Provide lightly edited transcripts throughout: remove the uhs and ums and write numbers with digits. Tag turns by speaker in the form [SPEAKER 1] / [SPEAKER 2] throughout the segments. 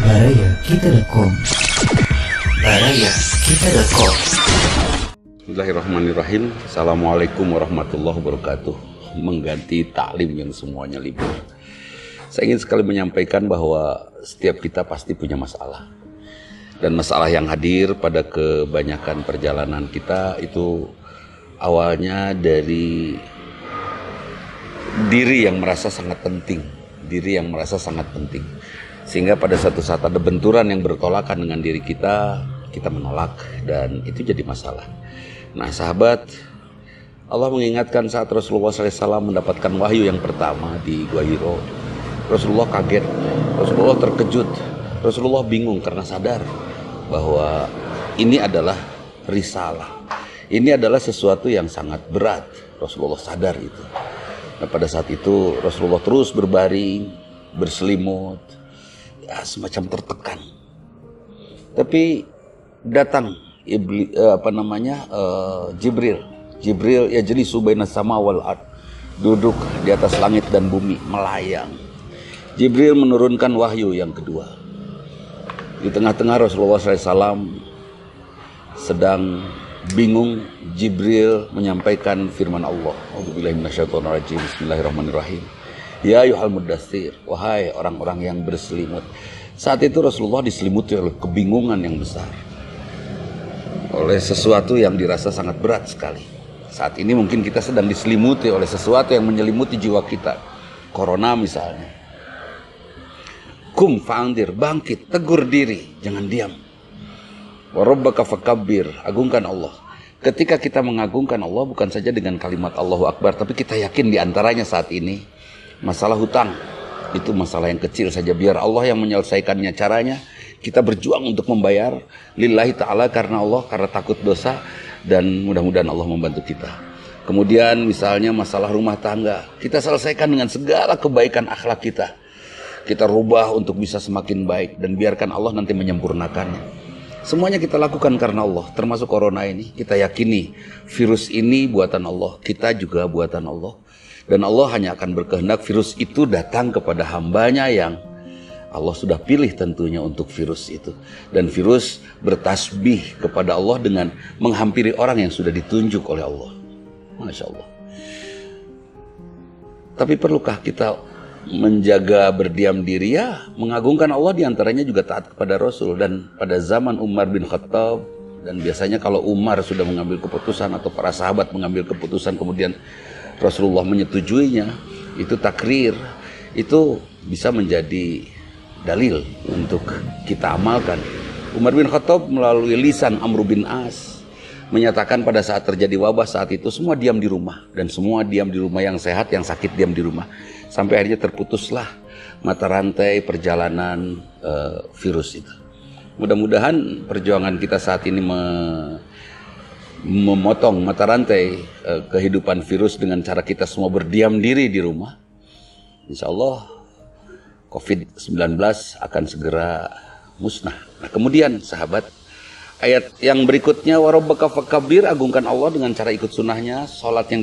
[SPEAKER 1] Barayakita.com. Barayakita.com.
[SPEAKER 2] Bismillahirrahmanirrahim. Assalamualaikum warahmatullahi wabarakatuh. Mengganti taklim yang semuanya libur, saya ingin sekali menyampaikan bahwa setiap kita pasti punya masalah. Dan masalah yang hadir pada kebanyakan perjalanan kita itu awalnya dari diri yang merasa sangat penting. Sehingga pada suatu saat ada benturan yang bertolakan dengan diri kita menolak, dan itu jadi masalah. Nah sahabat, Allah mengingatkan saat Rasulullah SAW mendapatkan wahyu yang pertama di Gua Hiro. Rasulullah kaget, Rasulullah terkejut, Rasulullah bingung karena sadar bahwa ini adalah risalah. Ini adalah sesuatu yang sangat berat. Rasulullah sadar itu. Nah pada saat itu Rasulullah terus berbaring, berselimut, ya semacam tertekan. Tapi datang Jibril ya jelisu baina sama wal ard, duduk di atas langit dan bumi melayang. Jibril menurunkan wahyu yang kedua. Di tengah-tengah Rasulullah SAW sedang bingung, Jibril menyampaikan firman Allah. A'udzubillahi minasyaitonirrajim. Bismillahirrahmanirrahim. Ya ayyuhal muddatsir, wahai orang-orang yang berselimut. Saat itu Rasulullah diselimuti oleh kebingungan yang besar, oleh sesuatu yang dirasa sangat berat sekali. Saat ini mungkin kita sedang diselimuti oleh sesuatu yang menyelimuti jiwa kita. Corona misalnya. Kum fa'andir, bangkit, tegur diri, jangan diam. Wa rabbaka fakabbir, agungkan Allah. Ketika kita mengagungkan Allah bukan saja dengan kalimat Allahu Akbar, tapi kita yakin diantaranya saat ini masalah hutang itu masalah yang kecil saja, biar Allah yang menyelesaikannya. Caranya kita berjuang untuk membayar lillahi ta'ala, karena Allah, karena takut dosa, dan mudah-mudahan Allah membantu kita. Kemudian misalnya masalah rumah tangga, kita selesaikan dengan segala kebaikan akhlak kita. Kita rubah untuk bisa semakin baik, dan biarkan Allah nanti menyempurnakannya. Semuanya kita lakukan karena Allah, termasuk corona ini. Kita yakini virus ini buatan Allah, kita juga buatan Allah. Dan Allah hanya akan berkehendak virus itu datang kepada hambanya yang Allah sudah pilih tentunya untuk virus itu. Dan virus bertasbih kepada Allah dengan menghampiri orang yang sudah ditunjuk oleh Allah. Masya Allah. Tapi perlukah kita menjaga berdiam diri? Ya, mengagungkan Allah diantaranya juga taat kepada Rasul. Dan pada zaman Umar bin Khattab, dan biasanya kalau Umar sudah mengambil keputusan atau para sahabat mengambil keputusan kemudian Rasulullah menyetujuinya, itu takrir, itu bisa menjadi dalil untuk kita amalkan. Umar bin Khattab melalui lisan Amr bin As menyatakan pada saat terjadi wabah saat itu semua diam di rumah, dan semua diam di rumah, yang sehat yang sakit diam di rumah, sampai akhirnya terputuslah mata rantai perjalanan virus itu. Mudah-mudahan perjuangan kita saat ini memotong mata rantai kehidupan virus dengan cara kita semua berdiam diri di rumah. Insya Allah COVID-19 akan segera musnah. Nah kemudian sahabat, ayat yang berikutnya, warabbaka fakabbir, agungkan Allah dengan cara ikut sunnahnya, sholat yang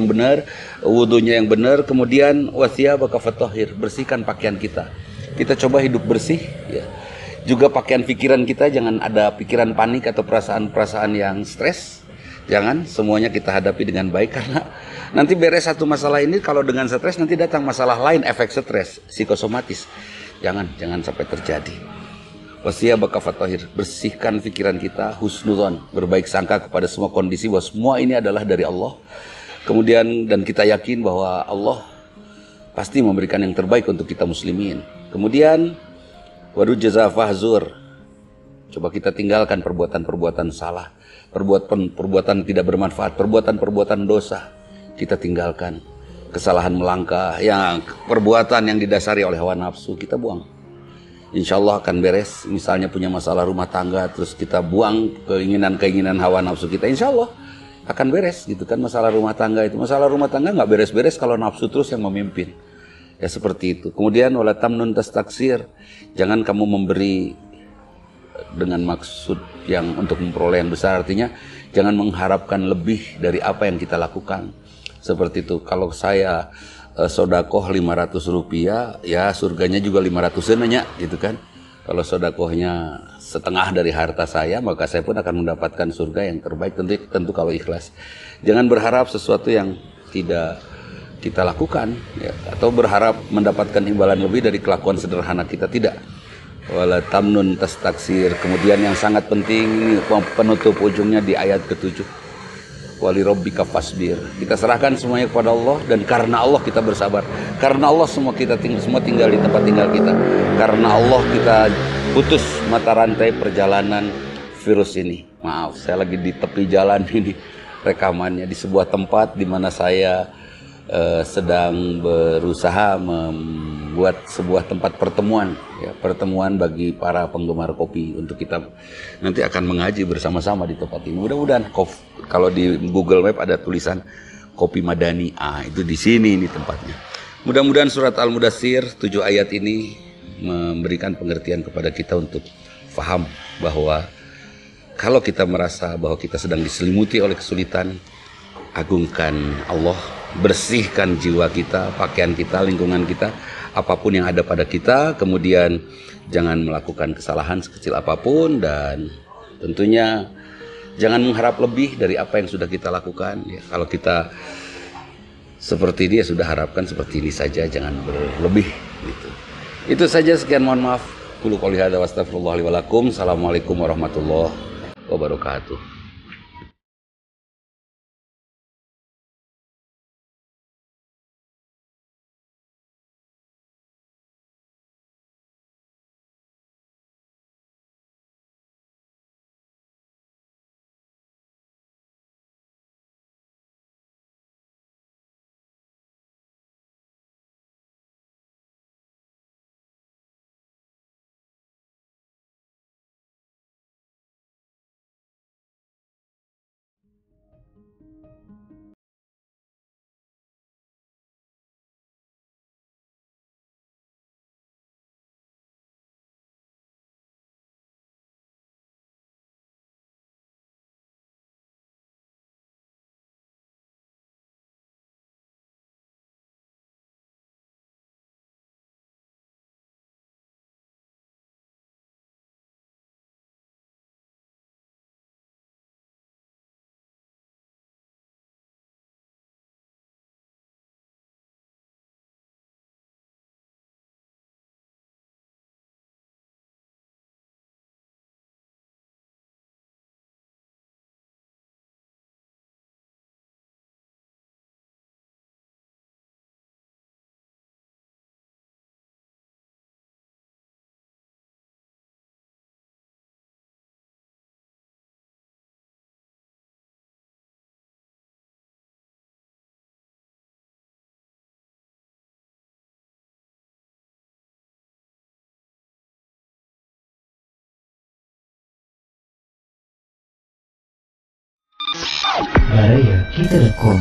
[SPEAKER 2] benar, wudunya yang benar. Kemudian wathiyabaka fatahhir, bersihkan pakaian kita. Kita coba hidup bersih ya. Juga pakaian pikiran kita, jangan ada pikiran panik atau perasaan-perasaan yang stres. Jangan, semuanya kita hadapi dengan baik, karena nanti beres satu masalah ini, kalau dengan stres nanti datang masalah lain, efek stres psikosomatis. Jangan sampai terjadi. Wasiyabaka fatahhir, bersihkan pikiran kita, husnudzon, berbaik sangka kepada semua kondisi bahwa semua ini adalah dari Allah. Kemudian dan kita yakin bahwa Allah pasti memberikan yang terbaik untuk kita muslimin. Kemudian waru jaza fahzur, coba kita tinggalkan perbuatan-perbuatan salah, perbuatan tidak bermanfaat, perbuatan-perbuatan dosa. Kita tinggalkan kesalahan melangkah, yang perbuatan yang didasari oleh hawa nafsu kita buang. Insya Allah akan beres. Misalnya punya masalah rumah tangga, terus kita buang keinginan-keinginan hawa nafsu kita, insya Allah akan beres gitu kan. Masalah rumah tangga nggak beres-beres kalau nafsu terus yang memimpin. Ya seperti itu. Kemudian wala tamnun tastaksir, jangan kamu memberi dengan maksud yang untuk memperoleh yang besar. Artinya jangan mengharapkan lebih dari apa yang kita lakukan. Seperti itu. Kalau saya sodakoh 500 rupiah, ya surganya juga 500-an aja gitu kan. Kalau sodakohnya setengah dari harta saya, maka saya pun akan mendapatkan surga yang terbaik, tentu kalau ikhlas. Jangan berharap sesuatu yang tidak kita lakukan, ya, atau berharap mendapatkan imbalan lebih dari kelakuan sederhana kita, tidak. Wala tamnun tastaksir. Kemudian yang sangat penting, penutup ujungnya di ayat ke-7. Wali rabbika fasbir. Kita serahkan semuanya kepada Allah, dan karena Allah kita bersabar. Karena Allah semua tinggal di tempat tinggal kita. Karena Allah kita putus mata rantai perjalanan virus ini. Maaf, saya lagi di tepi jalan ini rekamannya, di sebuah tempat di mana saya sedang berusaha membuat sebuah tempat pertemuan, ya, pertemuan bagi para penggemar kopi, untuk kita nanti akan mengaji bersama-sama di tempat ini. Mudah-mudahan kalau di Google Map ada tulisan Kopi Madani, itu di sini ini tempatnya. Mudah-mudahan surat Al-Mudatsir 7 ayat ini memberikan pengertian kepada kita untuk faham bahwa kalau kita merasa bahwa kita sedang diselimuti oleh kesulitan, agungkan Allah, bersihkan jiwa kita, pakaian kita, lingkungan kita, apapun yang ada pada kita. Kemudian jangan melakukan kesalahan sekecil apapun, dan tentunya jangan mengharap lebih dari apa yang sudah kita lakukan, ya. Kalau kita seperti ini, ya sudah, harapkan seperti ini saja, jangan berlebih gitu. Itu saja, sekian, mohon maaf. Qulu qouli hadza wa astaghfirullah li wa lakum. Assalamualaikum warahmatullahi wabarakatuh.
[SPEAKER 1] Baraya kita.com